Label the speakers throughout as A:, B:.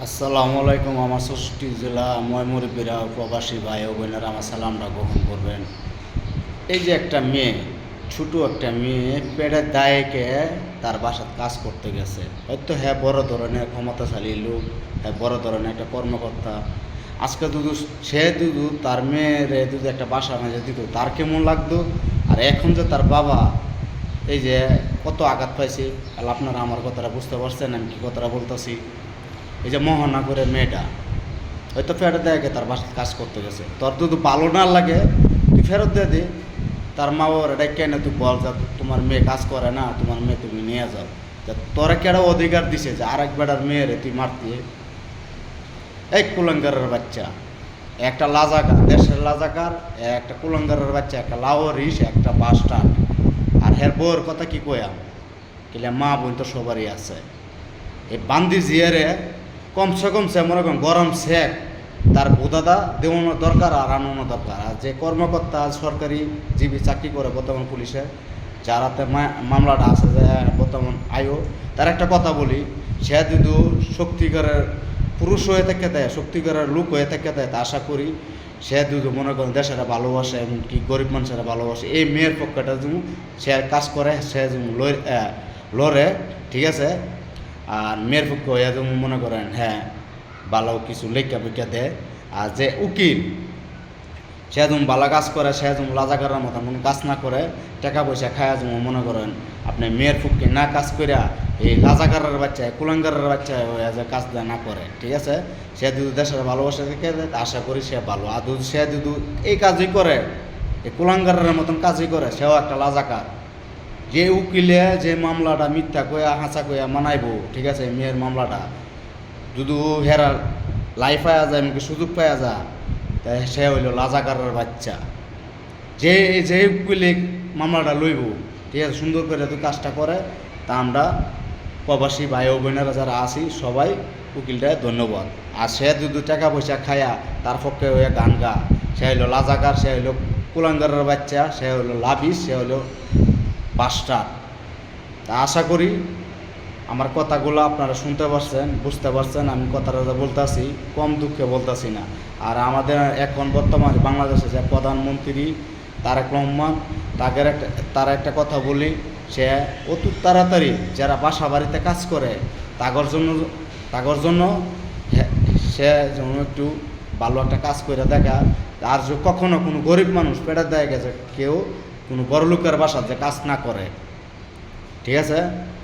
A: আসসালামু আলাইকুম। আমার ৬৪ জেলা ময়মুরব্বীরা প্রবাসী ভাই ও বোনেরা আমার সালামটা গ্রহণ করবেন। এই যে একটা মেয়ে, ছোটো একটা মেয়ে পেটের দায়েকে তার বাসাত কাজ করতে গেছে। হয়তো হ্যাঁ বড় ধরনের ক্ষমতাশালী লোক, হ্যাঁ বড় ধরনের একটা কর্মকর্তা। আজকে দুধু তার মেয়েরে যদি একটা বাসা মাঝে দিত তার কেমন লাগতো। আর এখন যে তার বাবা এই যে কত আঘাত পাইছে, তাহলে আপনারা আমার কথাটা বুঝতে পারছেন আমি কী কথাটা বলতেছি। এই যে মহানগরের মেয়েটা হয়তো ফেরত দেয় তার বাসায় কাজ করতে গেছে, তোর যদি ভালো না লাগে তুই ফেরত দিয়ে দে। তার মা বাবার এটা কেন তুই বল যা তোমার মেয়ে কাজ করে না, তোমার মেয়ে তুমি নিয়ে যাও। তা তোরা কেডা অধিকার দিছে যে আরেক বেটার মেয়েরে তুই মারতে? এই কুলাঙ্গারের বাচ্চা, একটা লাজাকার, দেশের লাজাকার, একটা কুলাঙ্গারের বাচ্চা, একটা লাওয়ারিস, একটা বাস্টার। আর হের বউর কথা কি কয়াম, কিলে মা বোন তো সবারই আছে। এই বান্দি জিয়ারে কমসে কম সে মনে করেন গরম শেখ তার বোধাদা দেওয়ানো দরকার আর আনানো দরকার। আর যে কর্মকর্তা সরকারি জীবী চাকরি করে বর্তমান পুলিশে যারাতে মামলাটা আছে যে বর্তমান আয়ো, তার একটা কথা বলি, সে যদি শক্তিগড়ের পুরুষ হয়ে থেকে দেয়, শক্তিগড়ের লোক হয়ে থেকে দেয়, তা আশা করি সে যদি মনে করেন দেশেরা ভালোবাসে এমনকি গরিব মানুষেরা ভালোবাসে, এই মেয়ের পক্ষটা যদি সে কাজ করে, সে লড়ে, ঠিক আছে। আর মেয়ের পক্ষ হইয়া যেমন মনে করেন হ্যাঁ ভালো কিছু লেখা পেখা দেয়। আর যে উকিল সে যেমন ভালো কাজ করে, সে যেমন লাজাকারের মতো মনে কাজ না করে, টাকা পয়সা খায়া যেমন মনে করেন আপনি মেয়ের পক্ষে না কাজ করিয়া এই লাজাকারের বাচ্চায় কুলাঙ্গারের বাচ্চায় হইয়া যে কাজ না করে, ঠিক আছে। সে যদি দেশের ভালোবাসা থেকে আশা করি সে ভালো। আর যদি সে যদি এই কাজই করে, এই কুলাঙ্গারের মতন কাজই করে, সেও একটা লাজাকার। যে উকিলে যে মামলাটা মিথ্যা কয়া হাঁচা কয়া মানাইব, ঠিক আছে, মেয়ের মামলাটা যদি হেরার লাইফ পাওয়া যায়, এমনকি সুযোগ পাওয়া যায়, তাই সে হইল লাজাকারের বাচ্চা। যে যে উকিলে মামলাটা লইব, ঠিক আছে, সুন্দর করে যদি কাজটা করে, তা আমরা প্রবাসী ভাই ও বোনেরা যারা আছি সবাই উকিলটায় ধন্যবাদ। আর সে যদি টাকা পয়সা খায়া তার পক্ষে হইয়া গান গা, সে হইল লাজাকার, সে হইল কুলাঙ্গারের বাচ্চা, সে হইল লাভিস, সে হইল বাস্টার। তা আশা করি আমার কথাগুলো আপনারা শুনতে পারছেন, বুঝতে পারছেন। আমি কথাটা বলতেছি কম দুঃখে বলতেছি না। আর আমাদের এখন বর্তমানে বাংলাদেশে যে প্রধানমন্ত্রী তারেক রহমান, তার একটা কথা বলি, সে অতি তাড়াতাড়ি যারা বাসা বাড়িতে কাজ করে তাগর জন্য সে যেন একটু ভালো একটা কাজ করে দেখা। আর যে কখনো কোনো গরিব মানুষ পেটের দেয় গেছে কেউ কোনো বড় লোকের বাসা যে কাজ না করে, ঠিক আছে।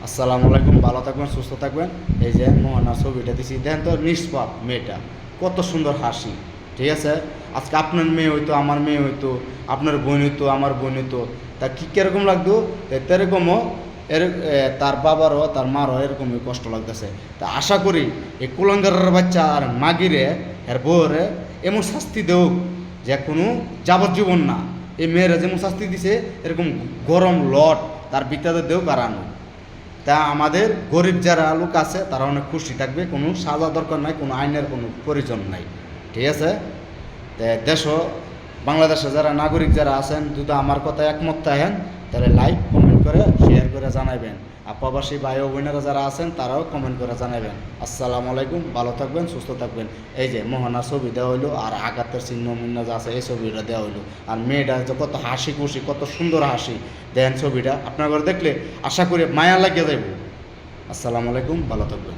A: আসসালামু আলাইকুম, ভালো থাকবেন, সুস্থ থাকবেন। এই যে মোহনার ছবিটা দিছি, দেখেন তো নিষ্পাপ মেয়েটা, কত সুন্দর হাসি, ঠিক আছে। আজকে আপনার মেয়ে হইতো, আমার মেয়ে হইতো, আপনার বোন হইতো, আমার বোন হইতো, তা কীরকম লাগতো, এরকমও তার বাবারও তার মারও এরকমই কষ্ট লাগতেছে। তা আশা করি এই কুলাঙ্গারের বাচ্চা আর মাগিরে এর বউরে এমন শাস্তি দেওক যে কোনো যাবজ্জীবন না। এই মেয়েরা যেমন শাস্তি দিছে এরকম গরম লট তার বিদ্যাতে দেও কারানো। তা আমাদের গরিব যারা লোক আছে তারা অনেক খুশি থাকবে, কোনো সাজা দরকার নাই, কোনো আইনের কোনো প্রয়োজন নাই, ঠিক আছে। বাংলাদেশে যারা নাগরিক যারা আছেন যদি আমার কথা একমত থাকেন তাহলে লাইক কমেন্ট করে শেয়ার করে জানাবেন। আর প্রবাসী ভাই ও বোনেরা যারা আছেন তারাও কমেন্ট করে জানাবেন। আসসালামু আলাইকুম, ভালো থাকবেন, সুস্থ থাকবেন। এই যে মোহনার ছবি দেওয়া হইলো আর আঘাতের চিহ্ন মিহ্ন যা আছে এই ছবিটা দেওয়া হইলো। আর মেয়েটা যে কত হাসি খুশি, কত সুন্দর হাসি, দেখেন ছবিটা আপনার ঘরে দেখলে আশা করি মায়া লাগিয়ে যাইব। আসসালামু আলাইকুম, ভালো থাকবেন।